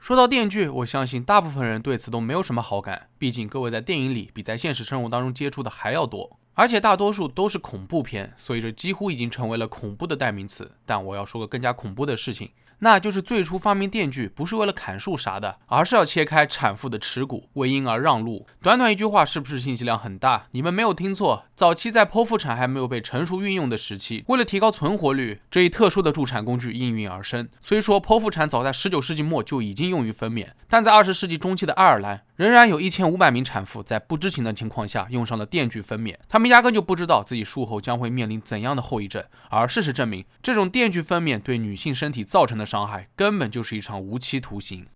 说到电锯，我相信大部分人对此都没有什么好感，毕竟各位在电影里比在现实生活当中接触的还要多，而且大多数都是恐怖片，所以这几乎已经成为了恐怖的代名词。但我要说个更加恐怖的事情，那就是最初发明电锯不是为了砍树啥的，而是要切开产妇的耻骨，为婴儿让路。短短一句话是不是信息量很大？你们没有听错，早期在剖腹产还没有被成熟运用的时期，为了提高存活率，这一特殊的助产工具应运而生。虽说剖腹产早在19世纪末就已经用于分娩，但在20世纪中期的爱尔兰，仍然有1500名产妇在不知情的情况下用上了电锯分娩，他们压根就不知道自己术后将会面临怎样的后遗症。而事实证明，这种电锯分娩对女性身体造成的伤害根本就是一场无期徒刑。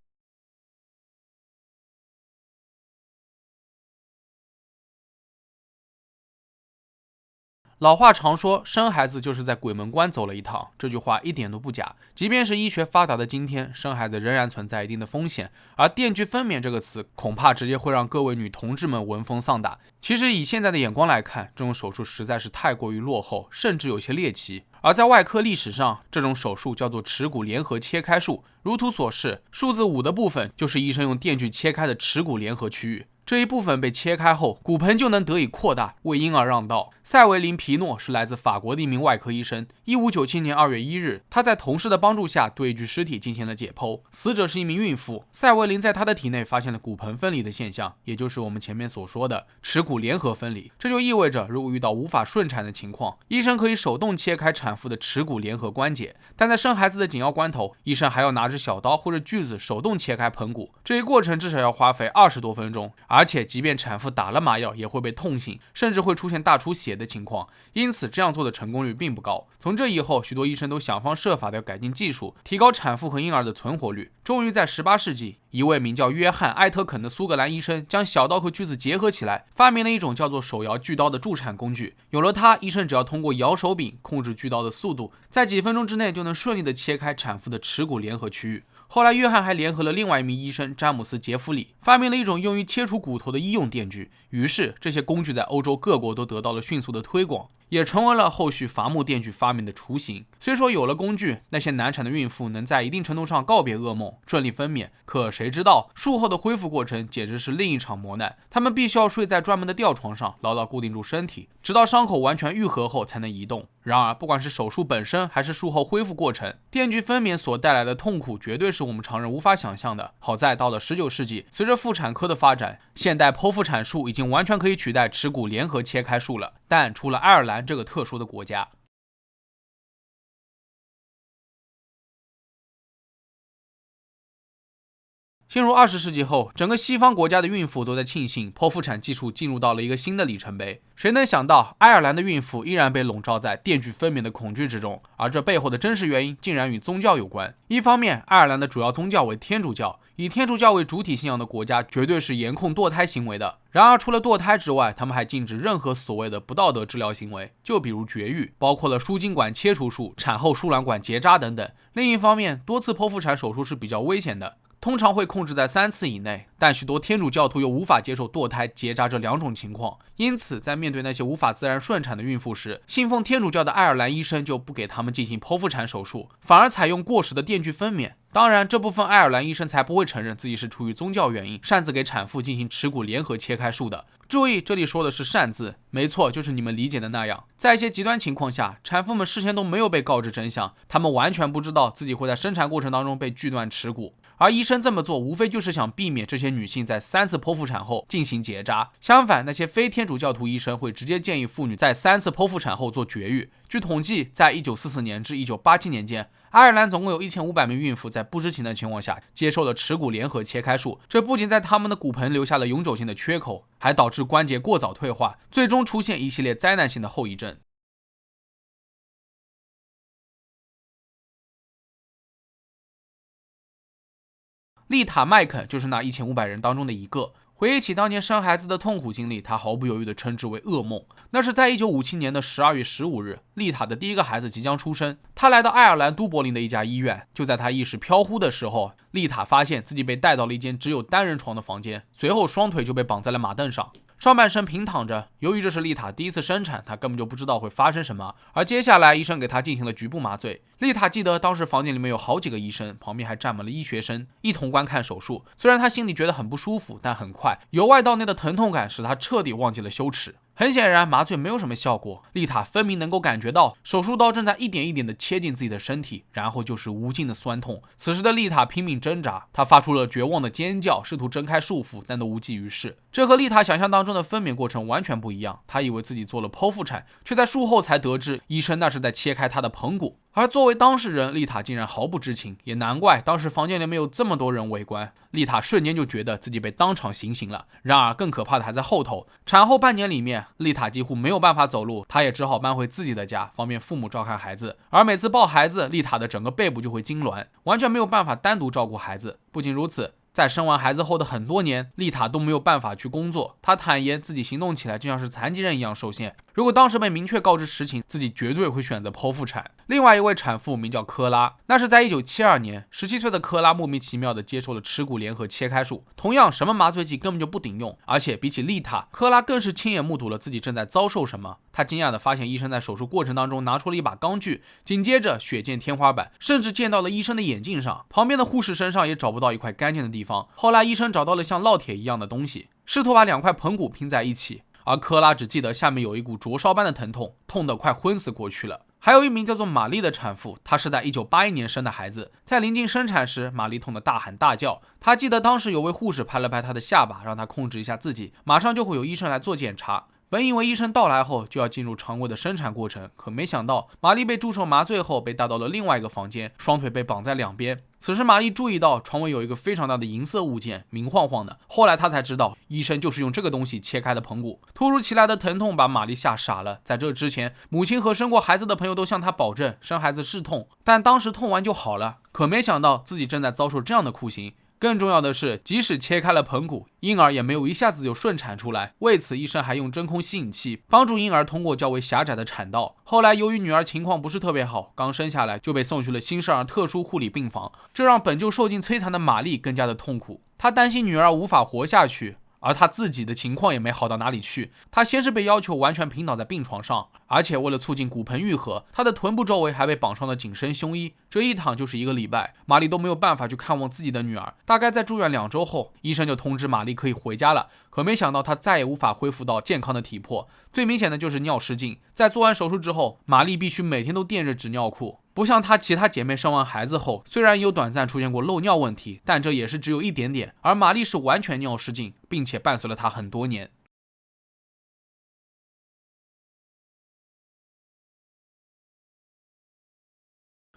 老话常说，生孩子就是在鬼门关走了一趟，这句话一点都不假。即便是医学发达的今天，生孩子仍然存在一定的风险，而电锯分娩这个词恐怕直接会让各位女同志们闻风丧胆。其实以现在的眼光来看，这种手术实在是太过于落后，甚至有些猎奇。而在外科历史上，这种手术叫做耻骨联合切开术，如图所示，数字5的部分就是医生用电锯切开的耻骨联合区域。这一部分被切开后，骨盆就能得以扩大，为婴儿让道。塞维林·皮诺是来自法国的一名外科医生。1597年2月1日，他在同事的帮助下对一具尸体进行了解剖，死者是一名孕妇。塞维林在她的体内发现了骨盆分离的现象，也就是我们前面所说的耻骨联合分离。这就意味着，如果遇到无法顺产的情况，医生可以手动切开产妇的耻骨联合关节，但在生孩子的紧要关头，医生还要拿着小刀或者锯子手动切开盆骨，这一过程至少要花费20多分钟。而且即便产妇打了麻药，也会被痛醒，甚至会出现大出血的情况，因此这样做的成功率并不高。从这以后，许多医生都想方设法的要改进技术，提高产妇和婴儿的存活率。终于在18世纪，一位名叫约翰·艾特肯的苏格兰医生将小刀和锯子结合起来，发明了一种叫做手摇锯刀的助产工具。有了它，医生只要通过摇手柄控制锯刀的速度，在几分钟之内就能顺利的切开产妇的耻骨联合区域。后来，约翰还联合了另外一名医生詹姆斯·杰弗里，发明了一种用于切除骨头的医用电锯。于是，这些工具在欧洲各国都得到了迅速的推广，也成为了后续伐木电锯发明的雏形。虽说有了工具，那些难产的孕妇能在一定程度上告别噩梦，顺利分娩，可谁知道术后的恢复过程简直是另一场磨难。他们必须要睡在专门的吊床上，牢牢固定住身体，直到伤口完全愈合后才能移动。然而，不管是手术本身还是术后恢复过程，电锯分娩所带来的痛苦绝对是我们常人无法想象的。好在到了19世纪，随着妇产科的发展，现代剖腹产术已经完全可以取代耻骨联合切开术了。但除了爱尔兰这个特殊的国家，进入20世纪后，整个西方国家的孕妇都在庆幸剖腹产技术进入到了一个新的里程碑。谁能想到，爱尔兰的孕妇依然被笼罩在电锯分娩的恐惧之中，而这背后的真实原因竟然与宗教有关。一方面，爱尔兰的主要宗教为天主教，以天主教为主体信仰的国家绝对是严控堕胎行为的。然而，除了堕胎之外，他们还禁止任何所谓的不道德治疗行为，就比如绝育，包括了输精管切除术、产后输卵管结扎等等。另一方面，多次剖腹产手术是比较危险的，通常会控制在3次以内，但许多天主教徒又无法接受堕胎、结扎这2种情况，因此在面对那些无法自然顺产的孕妇时，信奉天主教的爱尔兰医生就不给他们进行剖腹产手术，反而采用过时的电锯分娩。当然，这部分爱尔兰医生才不会承认自己是出于宗教原因擅自给产妇进行耻骨联合切开术的。注意，这里说的是擅自，没错，就是你们理解的那样。在一些极端情况下，产妇们事先都没有被告知真相，她们完全不知道自己会在生产过程当中被锯断耻骨。而医生这么做，无非就是想避免这些女性在3次剖腹产后进行结扎。相反，那些非天主教徒医生会直接建议妇女在3次剖腹产后做绝育。据统计，在1944年至1987年间，爱尔兰总共有1500名孕妇在不知情的情况下接受了耻骨联合切开术，这不仅在她们的骨盆留下了永久性的缺口，还导致关节过早退化，最终出现一系列灾难性的后遗症。丽塔·麦肯就是那1500人当中的一个。回忆起当年生孩子的痛苦经历，他毫不犹豫地称之为噩梦。那是在1957年的12月15日，丽塔的第一个孩子即将出生。她来到爱尔兰都柏林的一家医院，就在她意识飘忽的时候，丽塔发现自己被带到了一间只有单人床的房间，随后双腿就被绑在了马凳上。上半身平躺着。由于这是丽塔第一次生产，她根本就不知道会发生什么。而接下来医生给她进行了局部麻醉。丽塔记得当时房间里面有好几个医生，旁边还站满了医学生，一同观看手术。虽然她心里觉得很不舒服，但很快由外到内的疼痛感使她彻底忘记了羞耻。很显然，麻醉没有什么效果。丽塔分明能够感觉到手术刀正在一点一点地切进自己的身体，然后就是无尽的酸痛。此时的丽塔拼命挣扎，她发出了绝望的尖叫，试图挣开束缚，但都无济于事。这和丽塔想象当中的分娩过程完全不一样。她以为自己做了剖腹产，却在术后才得知，医生那是在切开她的盆骨。而作为当事人，丽塔竟然毫不知情，也难怪当时房间里面有这么多人围观。丽塔瞬间就觉得自己被当场行刑了。然而更可怕的还在后头。产后半年里面，丽塔几乎没有办法走路，她也只好搬回自己的家，方便父母照看孩子。而每次抱孩子，丽塔的整个背部就会痉挛，完全没有办法单独照顾孩子。不仅如此，在生完孩子后的很多年，丽塔都没有办法去工作。她坦言自己行动起来就像是残疾人一样受限。如果当时被明确告知实情，自己绝对会选择剖腹产。另外一位产妇名叫科拉，那是在1972年，17岁的科拉莫名其妙地接受了耻骨联合切开术，同样什么麻醉剂根本就不顶用，而且比起丽塔，科拉更是亲眼目睹了自己正在遭受什么。她惊讶地发现医生在手术过程当中拿出了一把钢锯，紧接着血溅天花板，甚至溅到了医生的眼镜上，旁边的护士身上也找不到一块干净的地方。后来医生找到了像烙铁一样的东西，试图把2块盆骨拼在一起，而科拉只记得下面有一股灼烧般的疼痛，痛得快昏死过去了。还有一名叫做玛丽的产妇，她是在1981年生的孩子，在临近生产时，玛丽痛得大喊大叫。她记得当时有位护士拍了拍她的下巴，让她控制一下自己，马上就会有医生来做检查。本以为医生到来后就要进入常规的生产过程，可没想到玛丽被注射麻醉后被带到了另外一个房间，双腿被绑在两边。此时玛丽注意到床尾有一个非常大的银色物件，明晃晃的。后来她才知道，医生就是用这个东西切开的盆骨。突如其来的疼痛把玛丽吓傻了。在这之前，母亲和生过孩子的朋友都向她保证，生孩子是痛，但当时痛完就好了。可没想到自己正在遭受这样的酷刑。更重要的是，即使切开了盆骨，婴儿也没有一下子就顺产出来。为此，医生还用真空吸引器帮助婴儿通过较为狭窄的产道。后来，由于女儿情况不是特别好，刚生下来就被送去了新生儿特殊护理病房，这让本就受尽摧残的玛丽更加的痛苦。她担心女儿无法活下去，而他自己的情况也没好到哪里去。他先是被要求完全平倒在病床上，而且为了促进骨盆愈合，他的臀部周围还被绑上了紧身胸衣。这一躺就是1个礼拜，玛丽都没有办法去看望自己的女儿。大概在住院2周后，医生就通知玛丽可以回家了。可没想到她再也无法恢复到健康的体魄。最明显的就是尿失禁。在做完手术之后，玛丽必须每天都垫着纸尿裤。不像她其他姐妹生完孩子后，虽然有短暂出现过漏尿问题，但这也是只有一点点，而玛丽是完全尿失禁，并且伴随了她很多年。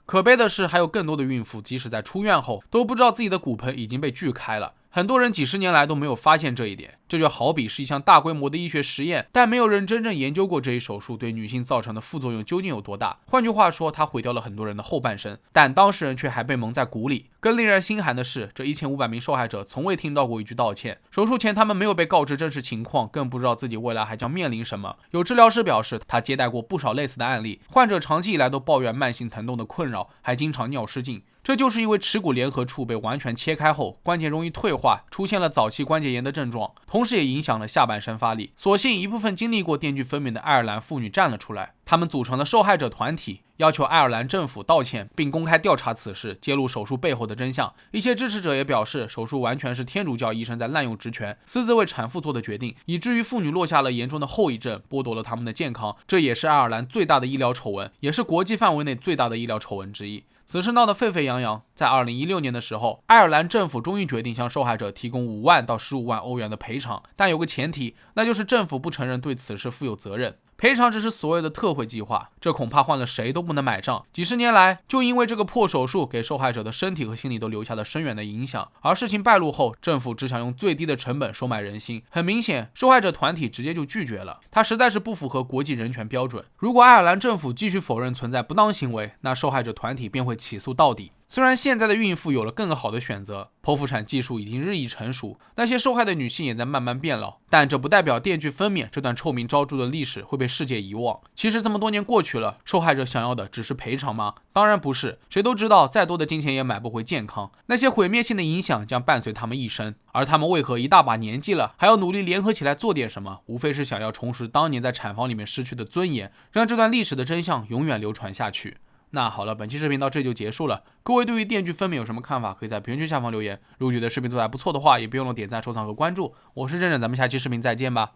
可悲的是，还有更多的孕妇，即使在出院后，都不知道自己的骨盆已经被锯开了。很多人几十年来都没有发现这一点，这就好比是一项大规模的医学实验，但没有人真正研究过这一手术对女性造成的副作用究竟有多大。换句话说，它毁掉了很多人的后半生，但当事人却还被蒙在鼓里。更令人心寒的是，这1500名受害者从未听到过一句道歉。手术前，他们没有被告知真实情况，更不知道自己未来还将面临什么。有治疗师表示，他接待过不少类似的案例，患者长期以来都抱怨慢性疼痛的困扰，还经常尿失禁。这就是因为耻骨联合处被完全切开后，关节容易退化，出现了早期关节炎的症状，同时也影响了下半身发力。所幸一部分经历过电锯分娩的爱尔兰妇女站了出来，他们组成了受害者团体，要求爱尔兰政府道歉，并公开调查此事，揭露手术背后的真相。一些支持者也表示，手术完全是天主教医生在滥用职权，私自为产妇做的决定，以至于妇女落下了严重的后遗症，剥夺了他们的健康。这也是爱尔兰最大的医疗丑闻，也是国际范围内最大的医疗丑闻之一。此事闹得沸沸扬扬，在2016年的时候，爱尔兰政府终于决定向受害者提供5万到15万欧元的赔偿，但有个前提，那就是政府不承认对此事负有责任。赔偿只是所谓的特惠计划，这恐怕换了谁都不能买账。几十年来，就因为这个破手术，给受害者的身体和心理都留下了深远的影响。而事情败露后，政府只想用最低的成本收买人心。很明显，受害者团体直接就拒绝了，它实在是不符合国际人权标准。如果爱尔兰政府继续否认存在不当行为，那受害者团体便会起诉到底。虽然现在的孕妇有了更好的选择，剖腹产技术已经日益成熟，那些受害的女性也在慢慢变老，但这不代表电锯分娩这段臭名昭著的历史会被世界遗忘。其实这么多年过去了，受害者想要的只是赔偿吗？当然不是，谁都知道再多的金钱也买不回健康，那些毁灭性的影响将伴随他们一生。而他们为何一大把年纪了，还要努力联合起来做点什么？无非是想要重拾当年在产房里面失去的尊严，让这段历史的真相永远流传下去。那好了，本期视频到这里就结束了。各位对于电锯分娩有什么看法，可以在评论区下方留言。如果觉得视频做得还不错的话，也别忘了点赞、收藏和关注。我是郑郑，咱们下期视频再见吧。